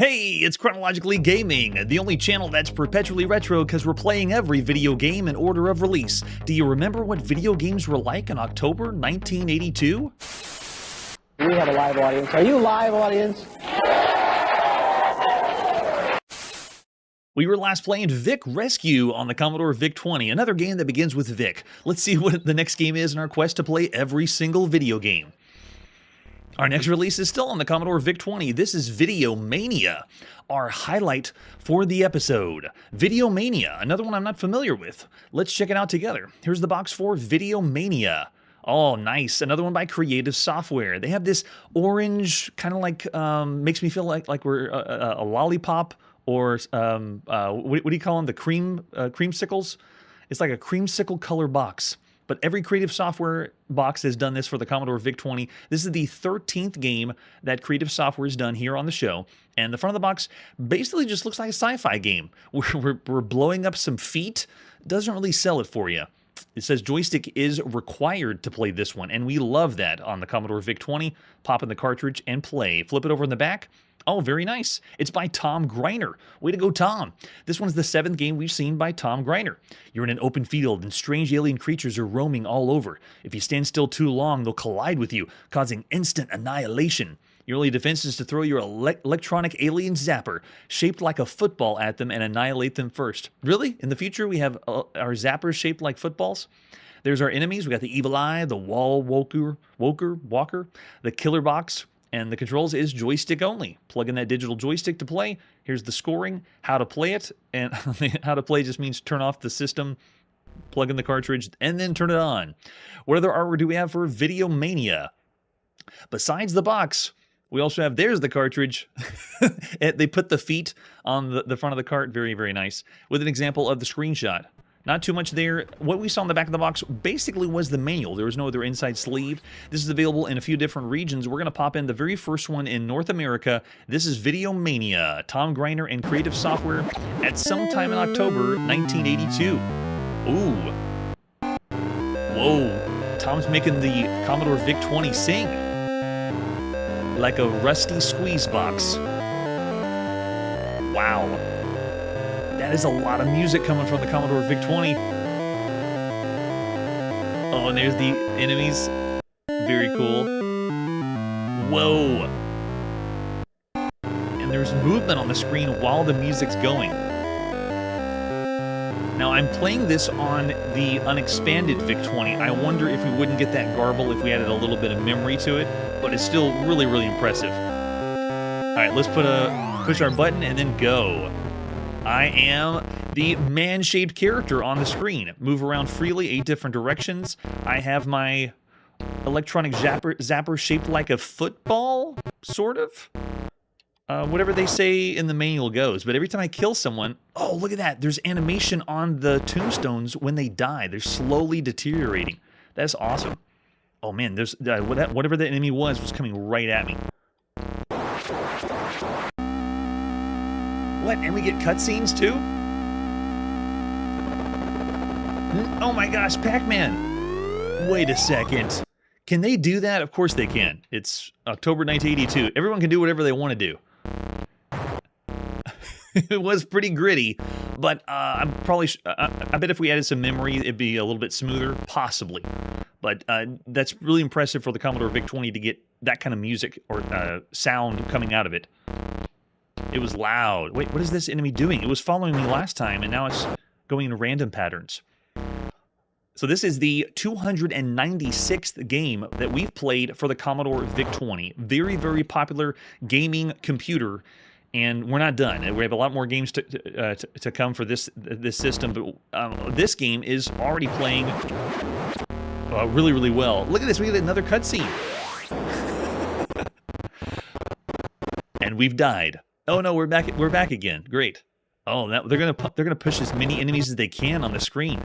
Hey, it's Chronologically Gaming, the only channel that's perpetually retro because we're playing every video game in order of release. Do you remember what video games were like in October 1982? We have a live audience. Are you live, audience? We were last playing VIC Rescue on the Commodore VIC-20, another game that begins with VIC. Let's see what the next game is in our quest to play every single video game. Our next release is still on the Commodore VIC-20. This is Video Mania, our highlight for the episode. Video Mania, another one I'm not familiar with. Let's check it out together. Here's the box for Video Mania. Oh, nice. Another one by Creative Software. They have this orange, kind of like, makes me feel like we're a lollipop or, what do you call them? The creamsicles? It's like a creamsicle color box. But every Creative Software box has done this for the Commodore VIC-20. This is the 13th game that Creative Software has done here on the show. And the front of the box basically just looks like a sci-fi game. We're blowing up some feet. Doesn't really sell it for you. It says joystick is required to play this one. And we love that on the Commodore VIC-20. Pop in the cartridge and play. Flip it over in the back. Oh, very nice. It's by Tom Greiner. Way to go, Tom. This one's the 7th game we've seen by Tom Greiner. You're in an open field and strange alien creatures are roaming all over. If you stand still too long, they'll collide with you, causing instant annihilation. Your only defense is to throw your electronic alien zapper, shaped like a football, at them and annihilate them first. Really? In the future, we have our zappers shaped like footballs? There's our enemies. We got the Evil Eye, the Wall Walker, the Killer Box, and the controls is joystick only. Plug in that digital joystick to play. Here's the scoring, how to play it, and how to play just means turn off the system, plug in the cartridge, and then turn it on. What other artwork do we have for Video Mania? Besides the box, we also have, there's the cartridge. They put the feet on the front of the cart. Very, very nice. With an example of the screenshot. Not too much there. What we saw in the back of the box basically was the manual. There was no other inside sleeve. This is available in a few different regions. We're going to pop in the very first one in North America. This is Video Mania, Tom Greiner and Creative Software at some time in October 1982. Ooh. Whoa. Tom's making the Commodore VIC-20 sing like a rusty squeeze box. Wow. That is a lot of music coming from the Commodore VIC-20. Oh, and there's the enemies. Very cool. Whoa. And there's movement on the screen while the music's going. Now, I'm playing this on the unexpanded VIC-20. I wonder if we wouldn't get that garble if we added a little bit of memory to it, but it's still really, really impressive. All right, let's push our button and then go. I am the man-shaped character on the screen. Move around freely 8 different directions. I have my electronic zapper shaped like a football, sort of. Whatever they say in the manual goes. But every time I kill someone, oh, look at that. There's animation on the tombstones when they die. They're slowly deteriorating. That's awesome. Oh, man, there's whatever the enemy was coming right at me. What? And we get cutscenes too? Oh my gosh, Pac-Man! Wait a second. Can they do that? Of course they can. It's October 1982. Everyone can do whatever they want to do. It was pretty gritty, but I bet if we added some memory, it'd be a little bit smoother, possibly. But that's really impressive for the Commodore VIC-20 to get that kind of music or sound coming out of it. It was loud. Wait, what is this enemy doing? It was following me last time, and now it's going in random patterns. So this is the 296th game that we've played for the Commodore VIC-20. Very, very popular gaming computer, and we're not done. We have a lot more games to come for this system, but this game is already playing really, really well. Look at this. We get another cutscene. And we've died. Oh no, we're back again. Great. Oh, they're gonna push as many enemies as they can on the screen.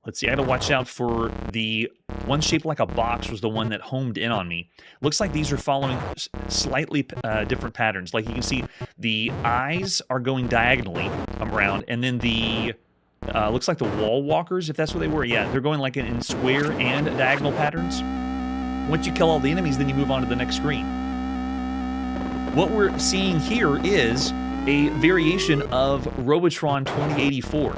Let's see. I gotta watch out for the one shaped like a box was the one that homed in on me. Looks like these are following slightly different patterns. Like you can see, the eyes are going diagonally around, and then the looks like the wall walkers, if that's what they were. Yeah, they're going like in square and diagonal patterns. Once you kill all the enemies, then you move on to the next screen. What we're seeing here is a variation of Robotron 2084.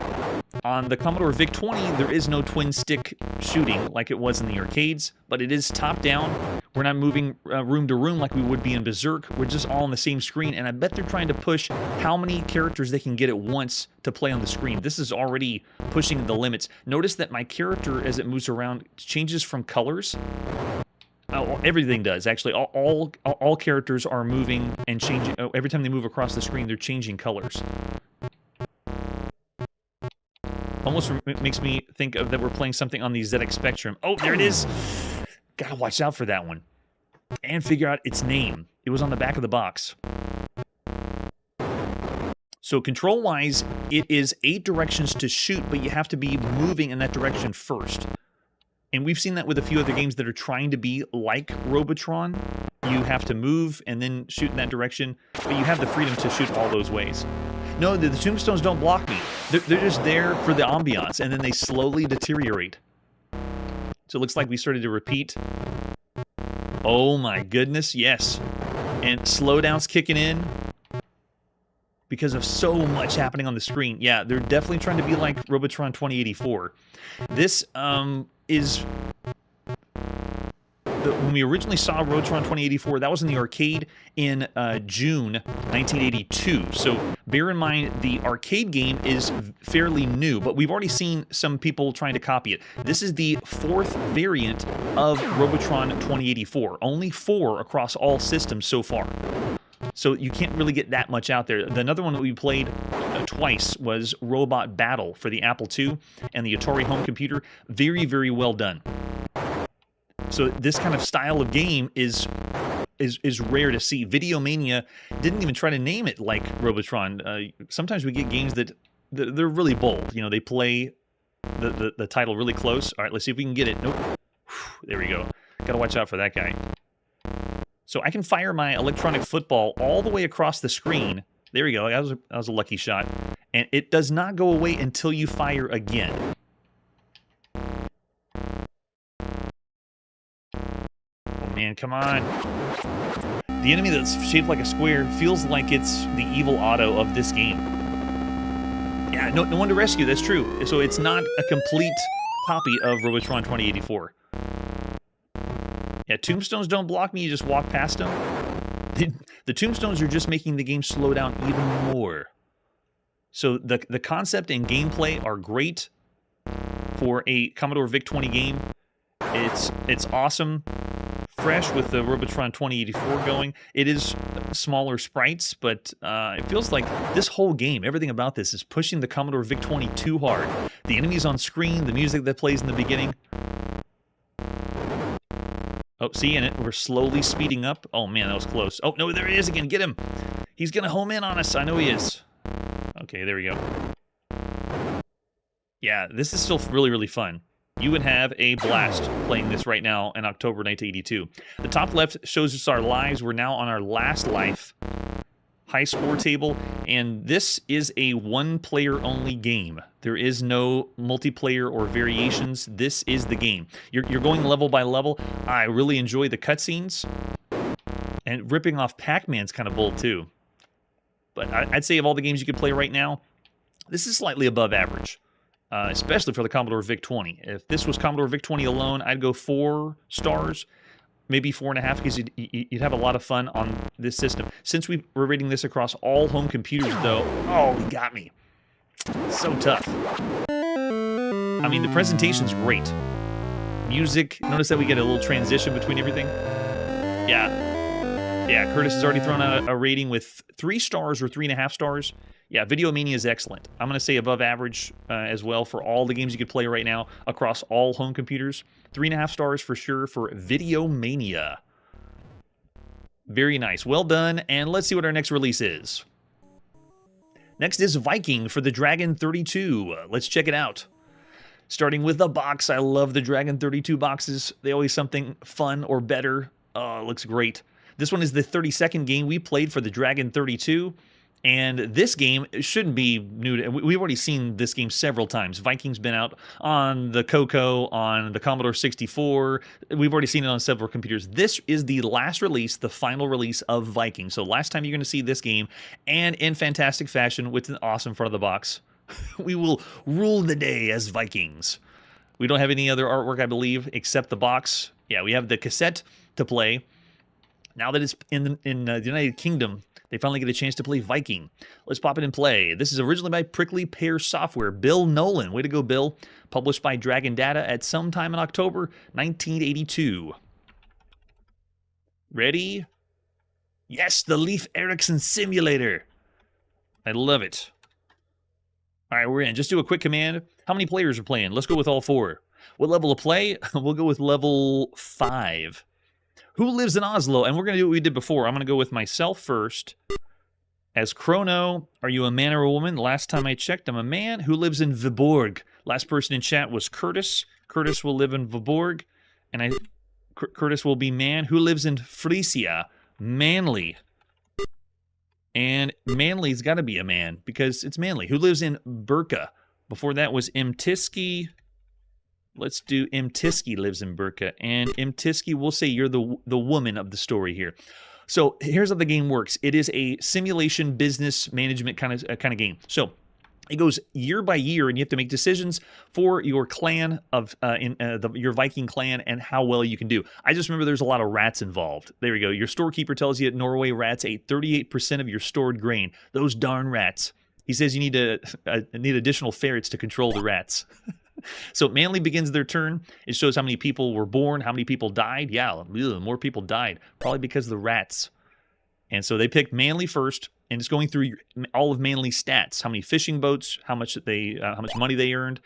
On the Commodore VIC-20, there is no twin-stick shooting like it was in the arcades, but it is top-down. We're not moving room to room like we would be in Berserk. We're just all on the same screen, and I bet they're trying to push how many characters they can get at once to play on the screen. This is already pushing the limits. Notice that my character, as it moves around, changes from colors. Everything does, actually. All characters are moving and changing. Every time they move across the screen, they're changing colors. Almost makes me think of that we're playing something on the ZX Spectrum. Oh, there it is. Gotta watch out for that one. And figure out its name. It was on the back of the box. So control-wise, it is 8 directions to shoot, but you have to be moving in that direction first. And we've seen that with a few other games that are trying to be like Robotron. You have to move and then shoot in that direction, but you have the freedom to shoot all those ways. No, the tombstones don't block me. They're just there for the ambiance, and then they slowly deteriorate. So it looks like we started to repeat. Oh my goodness, yes. And slowdown's kicking in because of so much happening on the screen. Yeah, they're definitely trying to be like Robotron 2084. This is... when we originally saw Robotron 2084, that was in the arcade in June 1982. So bear in mind, the arcade game is fairly new, but we've already seen some people trying to copy it. This is the 4th variant of Robotron 2084. Only 4 across all systems so far. So you can't really get that much out there. Another one that we played twice was Robot Battle for the Apple II and the Atari home computer. Very, very well done. So this kind of style of game is rare to see. Videomania didn't even try to name it like Robotron. Sometimes we get games that they're really bold. You know, they play the title really close. All right, let's see if we can get it. Nope. There we go. Got to watch out for that guy. So I can fire my electronic football all the way across the screen. There we go. That was a lucky shot. And it does not go away until you fire again. Man, come on. The enemy that's shaped like a square feels like it's the evil Otto of this game. Yeah, no one to rescue, that's true. So it's not a complete copy of Robotron 2084. Yeah, tombstones don't block me, you just walk past them. The tombstones are just making the game slow down even more. So the concept and gameplay are great for a Commodore VIC-20 game. It's awesome. Fresh with the Robotron 2084 going. It is smaller sprites, but it feels like this whole game, everything about this is pushing the Commodore VIC-20 too hard. The enemies on screen, the music that plays in the beginning. Oh, see, and we're slowly speeding up. Oh man, that was close. Oh no, there he is again. Get him. He's gonna home in on us. I know he is. Okay, there we go. Yeah, this is still really, really fun. You would have a blast playing this right now in October 1982. The top left shows us our lives. We're now on our last life. High score table. And this is a one-player only game. There is no multiplayer or variations. This is the game. You're going level by level. I really enjoy the cutscenes. And ripping off Pac-Man's kind of bold too. But I'd say of all the games you could play right now, this is slightly above average. Especially for the Commodore VIC-20. If this was Commodore VIC-20 alone, I'd go 4 stars, maybe 4.5, because you'd have a lot of fun on this system. Since we're rating this across all home computers, though, oh, he got me. So tough. I mean, the presentation's great. Music, notice that we get a little transition between everything. Yeah, Curtis has already thrown out a rating with 3 stars or 3.5 stars. Yeah, Videomania is excellent. I'm going to say above average as well for all the games you could play right now across all home computers. 3.5 stars for sure for Videomania. Very nice. Well done, and let's see what our next release is. Next is Viking for the Dragon 32. Let's check it out. Starting with the box. I love the Dragon 32 boxes. They always something fun or better. Oh, it looks great. This one is the 32nd game we played for the Dragon 32. And this game shouldn't be new. We've already seen this game several times. Viking's been out on the Coco, on the Commodore 64. We've already seen it on several computers. This is the last release, the final release of Viking. So last time you're going to see this game, and in fantastic fashion with an awesome front of the box. We will rule the day as Vikings. We don't have any other artwork, I believe, except the box. Yeah, we have the cassette to play. Now that it's in the United Kingdom, they finally get a chance to play Viking. Let's pop it and play. This is originally by Prickly Pear Software. Bill Nolan. Way to go, Bill. Published by Dragon Data at some time in October 1982. Ready? Yes, the Leif Erikson Simulator. I love it. All right, we're in. Just do a quick command. How many players are playing? Let's go with all 4. What level of play? We'll go with level 5. Who lives in Oslo? And we're going to do what we did before. I'm going to go with myself first. As Chrono, are you a man or a woman? Last time I checked, I'm a man. Who lives in Viborg? Last person in chat was Curtis. Curtis will live in Viborg. And Curtis will be man. Who lives in Frisia? Manly. And Manly's got to be a man because it's manly. Who lives in Burka? Before that was Imtiski. Let's do Imtiski lives in Burka. And Imtiski, we'll say you're the woman of the story here. So here's how the game works. It is a simulation business management kind of game. So it goes year by year, and you have to make decisions for your clan of your Viking clan and how well you can do. I just remember there's a lot of rats involved. There we go. Your storekeeper tells you that Norway rats ate 38% of your stored grain. Those darn rats. He says you need additional ferrets to control the rats. So Manly begins their turn. It shows how many people were born, how many people died. Yeah, more people died, probably because of the rats. And so they picked Manly first, and it's going through all of Manly's stats: how many fishing boats, how much money they earned.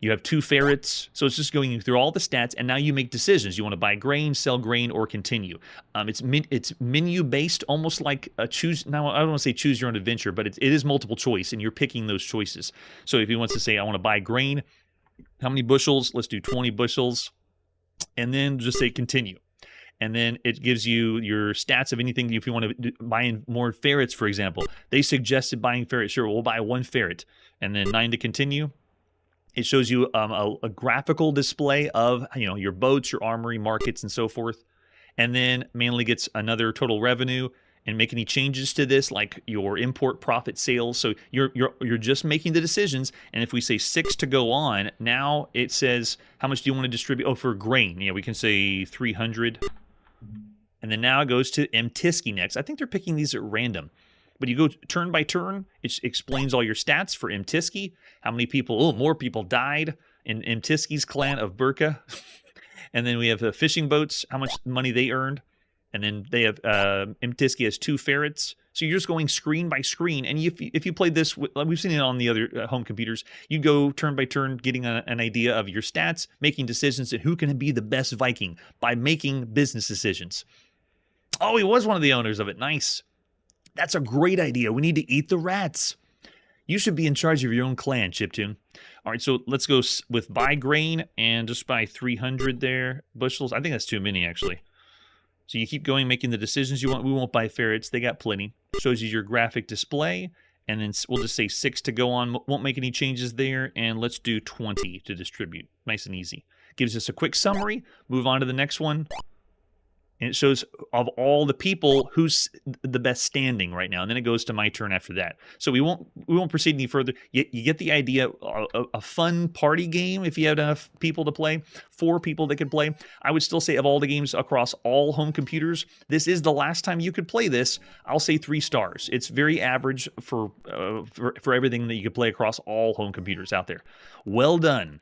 You have 2 ferrets, so it's just going through all the stats, and now you make decisions. You want to buy grain, sell grain, or continue. It's menu based, almost like a choose. Now I don't want to say choose your own adventure, but it is multiple choice, and you're picking those choices. So if he wants to say, I want to buy grain. How many bushels? Let's do 20 bushels. And then just say continue. And then it gives you your stats of anything. If you want to buy in more ferrets, for example, they suggested buying ferrets. Sure, we'll buy 1 ferret. And then 9 to continue. It shows you a graphical display of your boats, your armory, markets, and so forth. And then Manly gets another total revenue. And make any changes to this, like your import profit sales. So you're just making the decisions. And if we say 6 to go on, now it says how much do you want to distribute? Oh, for grain, yeah, we can say 300. And then now it goes to Imtiski next. I think they're picking these at random, but you go turn by turn. It explains all your stats for Imtiski. How many people? Oh, more people died in Imtiski's clan of Burka. And then we have fishing boats. How much money they earned. And then they have Imtiski has 2 ferrets. So you're just going screen by screen. And if you played this, we've seen it on the other home computers, you go turn by turn, getting an idea of your stats, making decisions and who can be the best Viking by making business decisions. Oh, he was one of the owners of it. Nice. That's a great idea. We need to eat the rats. You should be in charge of your own clan, Chiptune. All right, so let's go with buy grain and just buy 300 there. Bushels. I think that's too many, actually. So you keep going, making the decisions you want. We won't buy ferrets. They got plenty. Shows you your graphic display. And then we'll just say 6 to go on. Won't make any changes there. And let's do 20 to distribute. Nice and easy. Gives us a quick summary. Move on to the next one. And it shows of all the people who's the best standing right now. And then it goes to my turn after that. So we won't proceed any further. You get the idea. A fun party game if you have enough people to play. 4 people that could play. I would still say of all the games across all home computers, this is the last time you could play this. I'll say 3 stars. It's very average for everything that you could play across all home computers out there. Well done.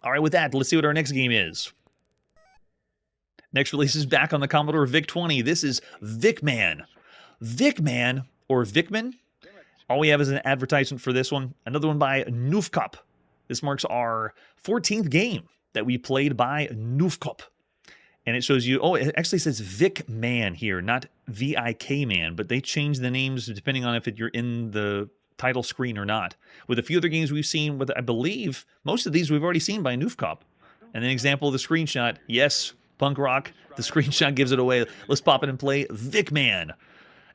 All right, with that, let's see what our next game is. Next release is back on the Commodore VIC-20. This is VIC-Man. VIC-Man, or Vicman. All we have is an advertisement for this one. Another one by Nufkop. This marks our 14th game that we played by Nufkop. And it shows you, oh, it actually says VIC-Man here, not VIK-Man. But they change the names depending on if you're in the title screen or not. With a few other games we've seen, with I believe most of these we've already seen by Nufkop. And an example of the screenshot, yes, punk rock. The screenshot gives it away. Let's pop it and play VIC-Man.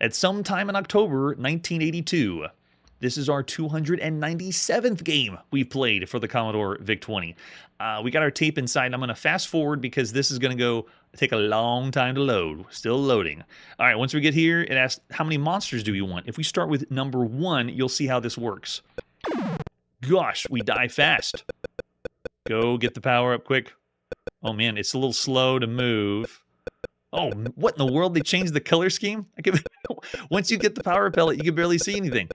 at some time in October 1982. This is our 297th game we've played for the Commodore VIC-20. We got our tape inside, and I'm going to fast forward because this is going to take a long time to load. Still loading. All right, once we get here, it asks, how many monsters do we want? If we start with number 1, you'll see how this works. Gosh, we die fast. Go get the power up quick. Oh, man, it's a little slow to move. Oh, what in the world? They changed the color scheme? Once you get the power pellet, you can barely see anything.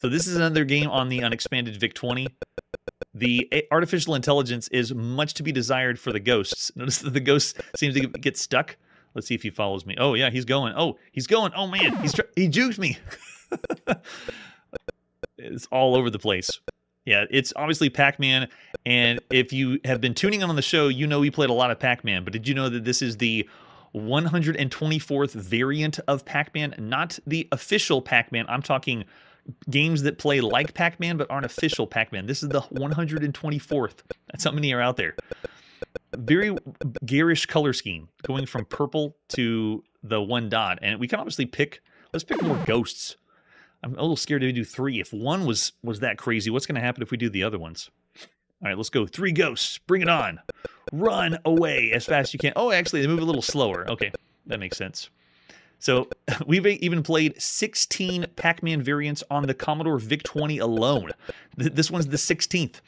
So this is another game on the unexpanded VIC-20. The artificial intelligence is much to be desired for the ghosts. Notice that the ghost seems to get stuck. Let's see if he follows me. Oh, yeah, he's going. Oh, he's going. Oh, man, he juked me. It's all over the place. Yeah, it's obviously Pac-Man, and if you have been tuning in on the show, you know we played a lot of Pac-Man, but did you know that this is the 124th variant of Pac-Man? Not the official Pac-Man. I'm talking games that play like Pac-Man but aren't official Pac-Man. This is the 124th. That's how many are out there. Very garish color scheme, going from purple to the 1 dot. And we can obviously let's pick more ghosts. I'm a little scared to do 3. If 1 was that crazy, what's going to happen if we do the other ones? All right, let's go. 3 ghosts. Bring it on. Run away as fast as you can. Oh, actually, they move a little slower. Okay, that makes sense. So we've even played 16 Pac-Man variants on the Commodore VIC-20 alone. This one's the 16th.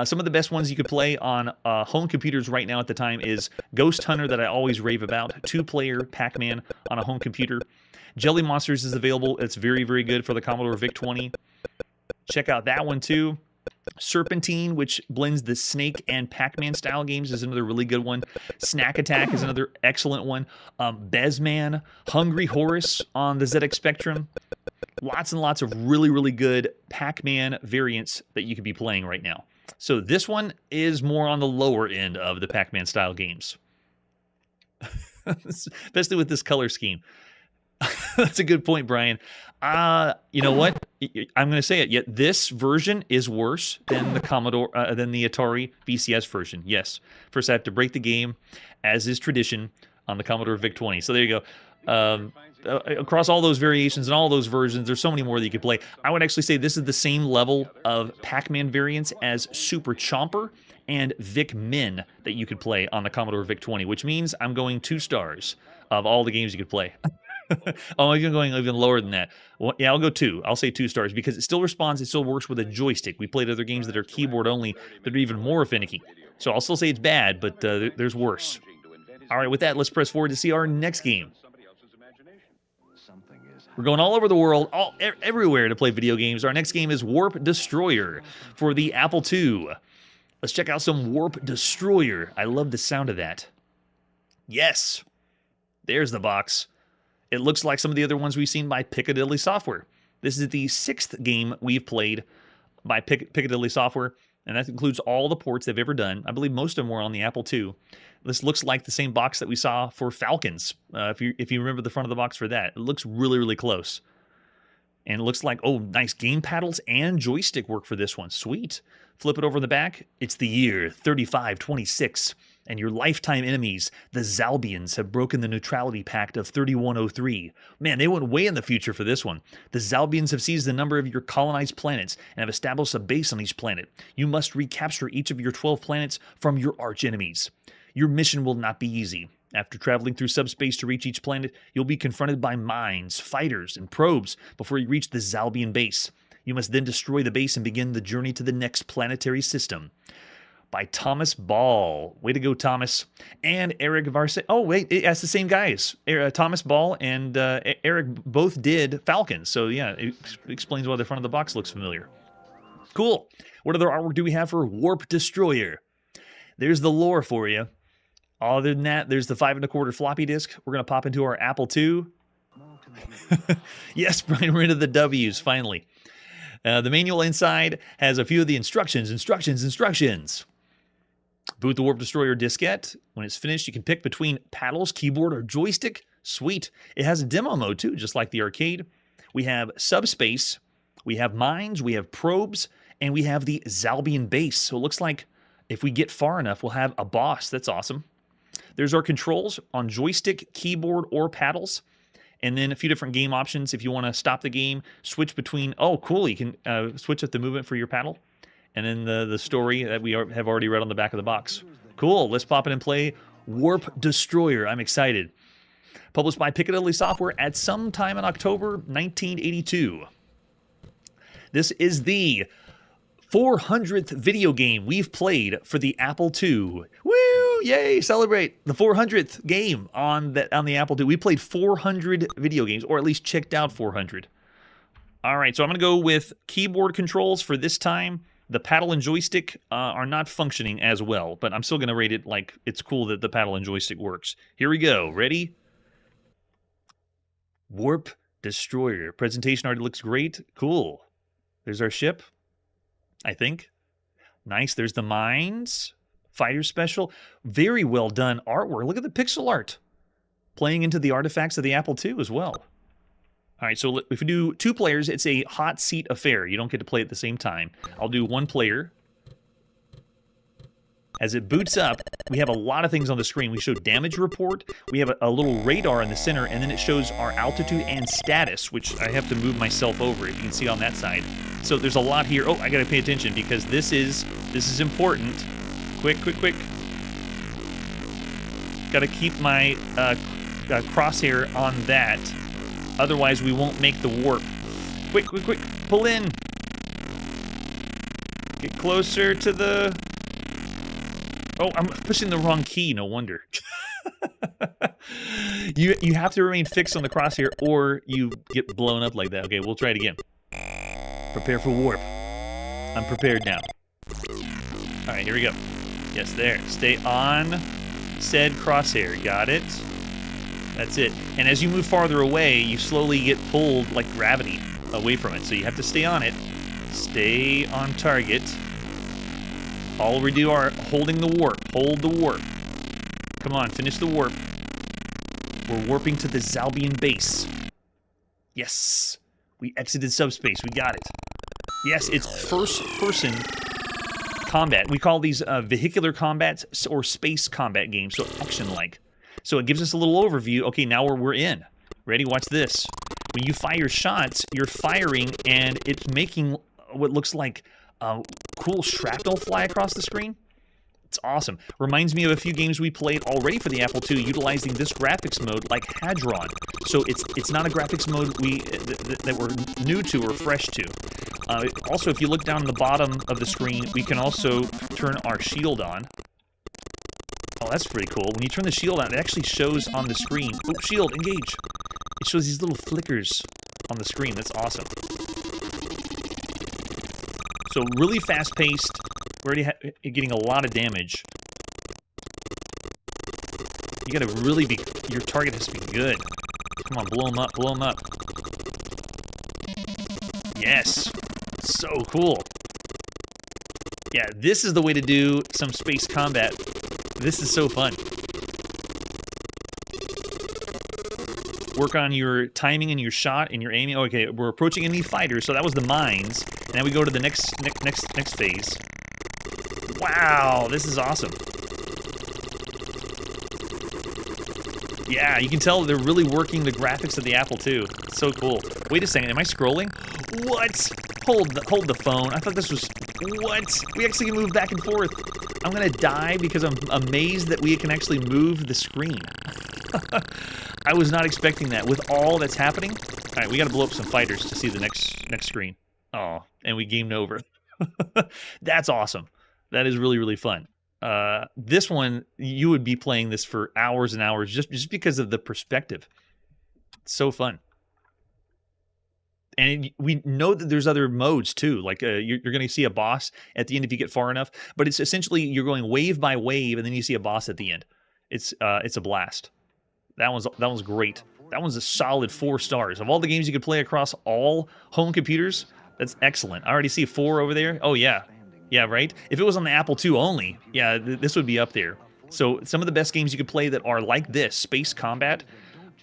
Some of the best ones you could play on home computers right now at the time is Ghost Hunter, that I always rave about, 2-player Pac-Man on a home computer. Jelly Monsters is available. It's very, very good for the Commodore VIC-20. Check out that one too. Serpentine, which blends the Snake and Pac-Man style games, is another really good one. Snack Attack is another excellent one. Bezman, Hungry Horse on the ZX Spectrum. Lots and lots of really, really good Pac-Man variants that you could be playing right now. So this one is more on the lower end of the Pac-Man style games. Especially with this color scheme. That's a good point, Brian. You know what? I'm going to say it. Yet this version is worse than the than the Atari VCS version. Yes. First, I have to break the game, as is tradition on the Commodore VIC-20. So there you go. Across all those variations and all those versions, there's so many more that you could play. I would actually say this is the same level of Pac-Man variants as Super Chomper and Vic-Min that you could play on the Commodore VIC-20, which means I'm going 2 stars of all the games you could play. Oh, I'm going even lower than that. Well, yeah, I'll go 2. I'll say 2 stars because it still responds. It still works with a joystick. We played other games that are keyboard only that are even more finicky. So I'll still say it's bad, but there's worse. All right, with that, let's press forward to see our next game. We're going all over the world, everywhere to play video games. Our next game is Warp Destroyer for the Apple II. Let's check out some Warp Destroyer. I love the sound of that. Yes, there's the box. It looks like some of the other ones we've seen by Piccadilly Software. This is the 6th game we've played by Piccadilly Software, and that includes all the ports they've ever done. I believe most of them were on the Apple II. This looks like the same box that we saw for Falcons, if you remember the front of the box for that. It looks really, really close. And it looks like, oh, nice game paddles and joystick work for this one. Sweet. Flip it over in the back. It's the year 3526. And your lifetime enemies, the Zalbians, have broken the neutrality pact of 3103. Man, they went way in the future for this one. The Zalbians have seized a number of your colonized planets and have established a base on each planet. You must recapture each of your 12 planets from your arch enemies. Your mission will not be easy. After traveling through subspace to reach each planet, you'll be confronted by mines, fighters, and probes before you reach the Zalbian base. You must then destroy the base and begin the journey to the next planetary system. By Thomas Ball. Way to go, Thomas. And Eric Varse. Oh, wait, that's the same guys. Thomas Ball and Eric both did Falcons. So, yeah, it explains why the front of the box looks familiar. Cool. What other artwork do we have for Warp Destroyer? There's the lore for you. Other than that, there's the 5 1/4 floppy disk. We're going to pop into our Apple II. Yes, Brian, we're into the W's, finally. The manual inside has a few of the instructions. Boot the Warp Destroyer diskette. When it's finished, you can pick between paddles, keyboard, or joystick. Sweet. It has a demo mode, too, just like the arcade. We have subspace, we have mines, we have probes, and we have the Zalbian base. So it looks like if we get far enough, we'll have a boss. That's awesome. There's our controls on joystick, keyboard, or paddles. And then a few different game options. If you want to stop the game, switch between... Oh, cool. You can switch up the movement for your paddle. And then the story that we have already read on the back of the box. Cool. Let's pop in and play Warp Destroyer. I'm excited. Published by Piccadilly Software at some time in October 1982. This is the 400th video game we've played for the Apple II. Woo! Yay! Celebrate the 400th game on the Apple II. We played 400 video games, or at least checked out 400. All right, so I'm going to go with keyboard controls for this time. The paddle and joystick are not functioning as well, but I'm still going to rate it like it's cool that the paddle and joystick works. Here we go. Ready? Warp Destroyer. Presentation already looks great. Cool. There's our ship, I think. Nice. There's the mines. Fighter special. Very well done artwork. Look at the pixel art. Playing into the artifacts of the Apple II as well. All right, so if we do 2 players, it's a hot seat affair. You don't get to play at the same time. I'll do 1 player. As it boots up, we have a lot of things on the screen. We show damage report. We have a little radar in the center, and then it shows our altitude and status, which I have to move myself over, if you can see on that side. So there's a lot here. Oh, I gotta pay attention because this is important. Quick. Gotta keep my crosshair on that. Otherwise, we won't make the warp. Quick. Pull in. Get closer to the... Oh, I'm pushing the wrong key. No wonder. You have to remain fixed on the crosshair or you get blown up like that. Okay, we'll try it again. Prepare for warp. I'm prepared now. All right, here we go. Yes, there. Stay on said crosshair. Got it. That's it. And as you move farther away, you slowly get pulled like gravity away from it. So you have to stay on it. Stay on target. All we do are holding the warp. Hold the warp. Come on, finish the warp. We're warping to the Zalbian base. Yes. We exited subspace. We got it. Yes, it's first-person combat. We call these vehicular combats or space combat games, so action-like. So it gives us a little overview. Okay, now we're in. Ready? Watch this. When you fire shots, you're firing, and it's making what looks like cool shrapnel fly across the screen. It's awesome. Reminds me of a few games we played already for the Apple II utilizing this graphics mode like Hadron. So it's not a graphics mode that we're new to or fresh to. Also, if you look down the bottom of the screen, we can also turn our shield on. Oh, that's pretty cool. When you turn the shield on, it actually shows on the screen. Oh, shield, engage. It shows these little flickers on the screen. That's awesome. So really fast-paced. We're already getting a lot of damage. You gotta really be... Your target has to be good. Come on, blow him up, blow him up. Yes! So cool. Yeah, this is the way to do some space combat. This is so fun. Work on your timing and your shot and your aiming. Okay, we're approaching enemy fighters, so that was the mines. Now we go to the next phase. Wow, this is awesome. Yeah, you can tell they're really working the graphics of the Apple II. It's so cool. Wait a second, am I scrolling? What? Hold the phone. I thought this was... What? We actually can move back and forth. I'm gonna die because I'm amazed that we can actually move the screen. I was not expecting that with all that's happening. All right, we gotta blow up some fighters to see the next screen. Oh, and we gamed over. That's awesome. That is really, really fun. This one, you would be playing this for hours and hours just because of the perspective. It's so fun. And we know that there's other modes too. Like you're going to see a boss at the end if you get far enough. But it's essentially you're going wave by wave, and then you see a boss at the end. It's a blast. That one's great. That one's a solid 4 stars. Of all the games you could play across all home computers, that's excellent. I already see 4 over there. Oh yeah. Yeah, right? If it was on the Apple II only, yeah, this would be up there. So some of the best games you could play that are like this, space combat,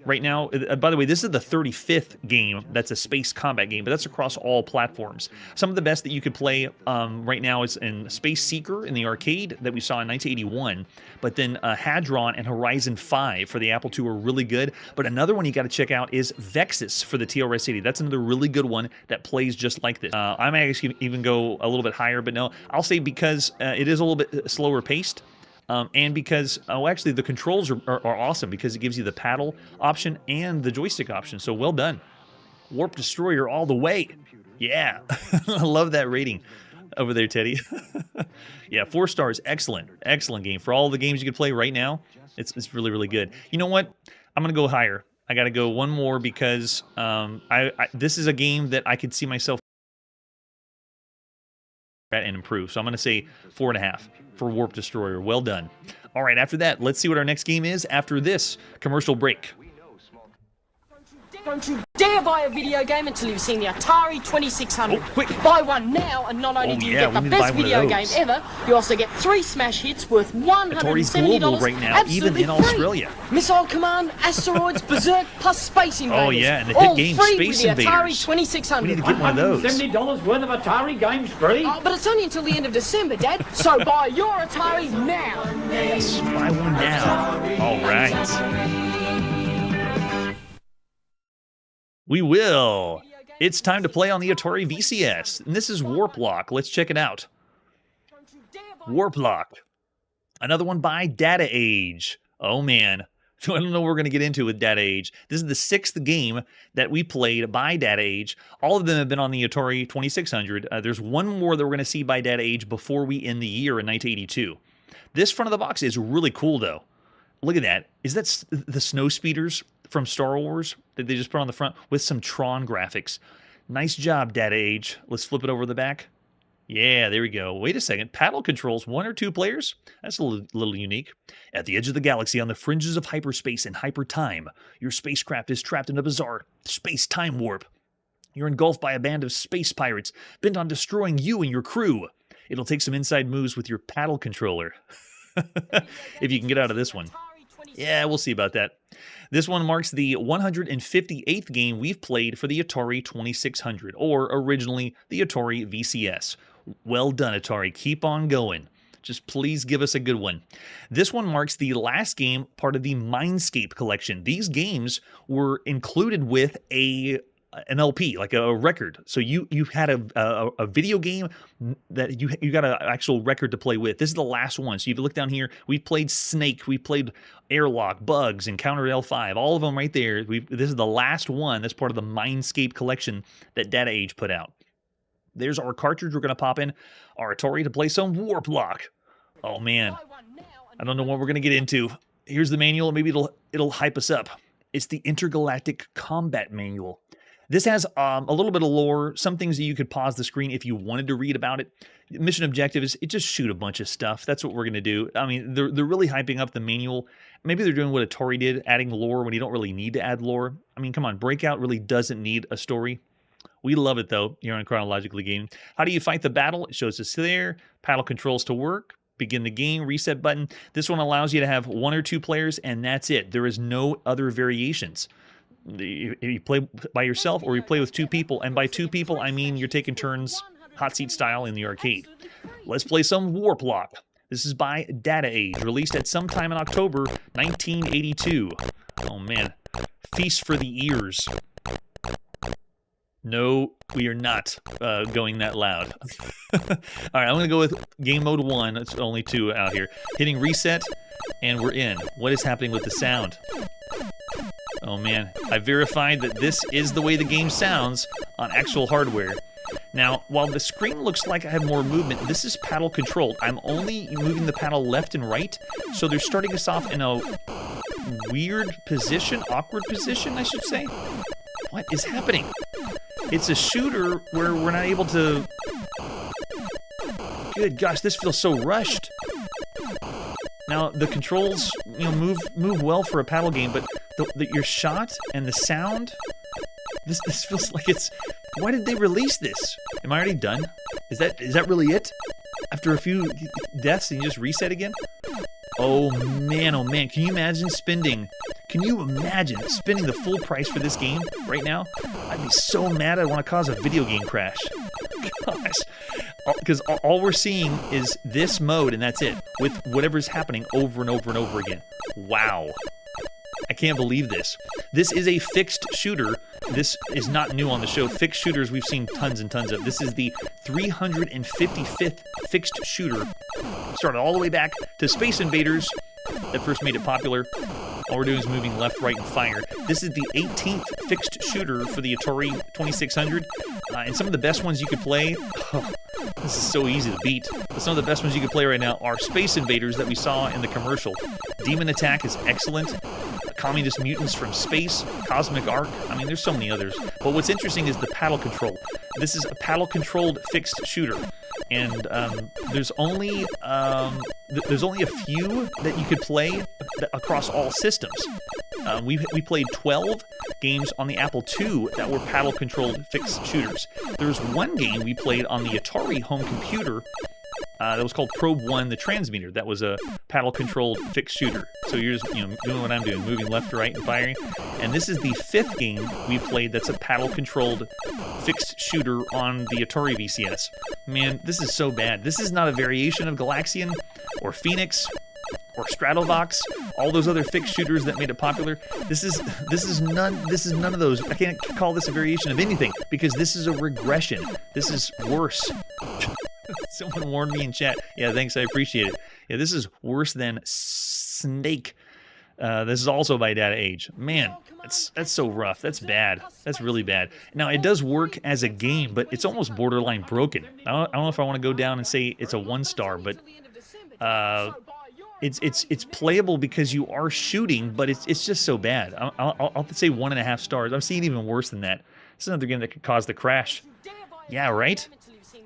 right now. By the way, this is the 35th game that's a space combat game, but that's across all platforms. Some of the best that you could play right now is in Space Seeker in the arcade that we saw in 1981, but then Hadron and Horizon 5 for the Apple II are really good. But another one you got to check out is Vexus for the TRS-80. That's another really good one that plays just like this. I might actually even go a little bit higher, but no, I'll say because it is a little bit slower paced. And because, actually the controls are awesome because it gives you the paddle option and the joystick option. So well done. Warp Destroyer all the way. Yeah, I love that rating over there, Teddy. Yeah, 4 stars. Excellent. Excellent game. For all the games you could play right now, it's really, really good. You know what? I'm going to go higher. I got to go one more because this is a game that I could see myself and improve. So I'm going to say 4.5 for Warp Destroyer. Well done. All right, after that, let's see what our next game is after this commercial break. Don't you dare buy a video game until you've seen the Atari 2600. Oh, quick. Buy one now, and not only do you get the best video game ever, you also get 3 smash hits worth $170. Atari's global right now, even in Australia. Missile Command, Asteroids, Berserk, plus Space Invaders. Oh yeah, and the hit game Space Invaders. Atari 2600. We need to get one of those. $70 worth of Atari games free. But it's only until the end of December, Dad. So buy your Atari now. Yes, buy one now. All right. We will. It's time to play on the Atari VCS, and this is Warp Lock. Let's check it out. Warp Lock. Another one by Data Age. Oh, man. I don't know what we're going to get into with Data Age. This is the 6th game that we played by Data Age. All of them have been on the Atari 2600. There's one more that we're going to see by Data Age before we end the year in 1982. This front of the box is really cool, though. Look at that. Is that the snow speeders from Star Wars that they just put on the front with some Tron graphics? Nice job, Data Age. Let's flip it over the back. Yeah, there we go. Wait a second. Paddle controls 1 or 2 players? That's a little unique. At the edge of the galaxy, on the fringes of hyperspace and hypertime, your spacecraft is trapped in a bizarre space-time warp. You're engulfed by a band of space pirates bent on destroying you and your crew. It'll take some inside moves with your paddle controller. If you can get out of this one. Yeah, we'll see about that. This one marks the 158th game we've played for the Atari 2600, or originally the Atari VCS. Well done, Atari. Keep on going. Just please give us a good one. This one marks the last game part of the Mindscape collection. These games were included with an LP, like a record. So you had a video game that you got an actual record to play with. This is the last one. So you look down here, we played Snake, we played Airlock, Bugs, Encounter L5, all of them right there. This is the last one that's part of the Mindscape collection that Data Age put out. There's our cartridge we're going to pop in our Atari to play some Warp Lock. Oh man, I don't know what we're going to get into. Here's the manual, maybe it'll hype us up. It's the Intergalactic Combat Manual. This has a little bit of lore, some things that you could pause the screen if you wanted to read about it. Mission objective is just shoot a bunch of stuff. That's what we're going to do. I mean, they're really hyping up the manual. Maybe they're doing what Atari did, adding lore when you don't really need to add lore. I mean, come on, Breakout really doesn't need a story. We love it, though, here on Chronologically Gaming. How do you fight the battle? It shows us there. Paddle controls to work. Begin the game, reset button. This one allows you to have 1 or 2 players, and that's it. There is no other variations. You play by yourself or you play with 2 people, and by 2 people I mean you're taking turns hot seat style in the arcade. Let's play some Warp Lock. This is by Data Age, released at some time in October 1982. Oh man, feast for the ears. No, we are not going that loud. All right, I'm going to go with game mode 1. It's only 2 out here. Hitting reset, and we're in. What is happening with the sound? Oh man, I verified that this is the way the game sounds on actual hardware. Now, while the screen looks like I have more movement, this is paddle controlled. I'm only moving the paddle left and right, so they're starting us off in a weird position, awkward position, I should say. What is happening? It's a shooter where we're not able to... Good gosh, this feels so rushed. Now, the controls, move well for a paddle game, but your shot and the sound, this feels like it's... Why did they release this? Am I already done? Is that really it? After a few deaths and you just reset again? Oh man, can you imagine spending Can you imagine spending the full price for this game right now? I'd be so mad I'd want to cause a video game crash. Gosh. Because all we're seeing is this mode, and that's it, with whatever's happening over and over and over again. Wow. I can't believe this. This is a fixed shooter. This is not new on the show. Fixed shooters we've seen tons and tons of. This is the 355th fixed shooter. Started all the way back to Space Invaders that first made it popular. All we're doing is moving left, right, and fire. This is the 18th fixed shooter for the Atari 2600. And some of the best ones you could play... Oh, this is so easy to beat. But some of the best ones you could play right now are Space Invaders that we saw in the commercial. Demon Attack is excellent. Communist Mutants from Space, Cosmic Arc. I mean, there's so many others. But what's interesting is the paddle control. This is a paddle-controlled fixed shooter. And there's only a few that you could play across all systems. We played 12 games on the Apple II that were paddle-controlled fixed shooters. There was one game we played on the Atari home computer that was called Probe 1, the Transmitter. That was a paddle-controlled fixed shooter. So you're just doing what I'm doing, moving left to right and firing. And this is the 5th game we played that's a paddle-controlled fixed shooter on the Atari VCS. Man, this is so bad. This is not a variation of Galaxian or Phoenix or Stratovox, all those other fixed shooters that made it popular. This is none of those. I can't call this a variation of anything because this is a regression. This is worse. Someone warned me in chat. Yeah, thanks, I appreciate it. Yeah, this is worse than Snake. This is also by Data Age. Man, that's so rough. That's bad. That's really bad. Now, it does work as a game, but it's almost borderline broken. I don't know if I want to go down and say it's a 1-star, but it's playable because you are shooting, but it's just so bad. I'll say 1.5 stars. I'm seeing even worse than that. It's another game that could cause the crash. Yeah, right?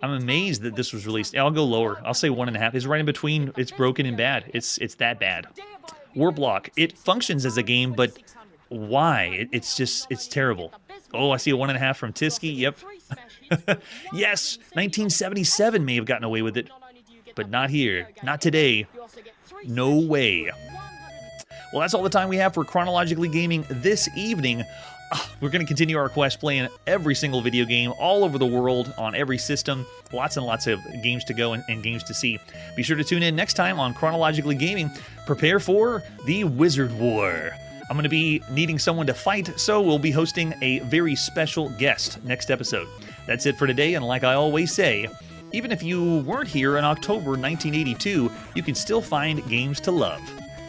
I'm amazed that this was released. I'll go lower. I'll say 1.5. It's right in between. It's broken and bad. It's that bad. Warplock. It functions as a game, but why? It's terrible. Oh, I see a 1.5 from Tisky. Yep. Yes, 1977 may have gotten away with it, but not here. Not today. No way. Well, that's all the time we have for Chronologically Gaming this evening. We're going to continue our quest playing every single video game all over the world on every system. Lots and lots of games to go and games to see. Be sure to tune in next time on Chronologically Gaming. Prepare for the Wizard War. I'm going to be needing someone to fight, so we'll be hosting a very special guest next episode. That's it for today, and like I always say, even if you weren't here in October 1982, you can still find games to love.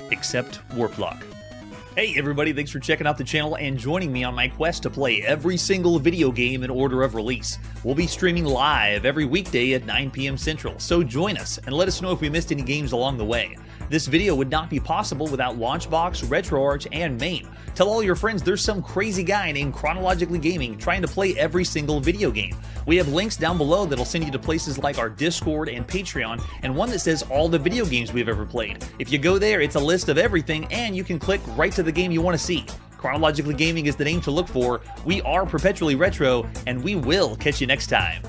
Except Warplock. Hey everybody, thanks for checking out the channel and joining me on my quest to play every single video game in order of release. We'll be streaming live every weekday at 9 p.m. Central, so join us and let us know if we missed any games along the way. This video would not be possible without Launchbox, RetroArch, and MAME. Tell all your friends there's some crazy guy named Chronologically Gaming trying to play every single video game. We have links down below that'll send you to places like our Discord and Patreon, and one that says all the video games we've ever played. If you go there, it's a list of everything, and you can click right to the game you want to see. Chronologically Gaming is the name to look for. We are perpetually retro, and we will catch you next time.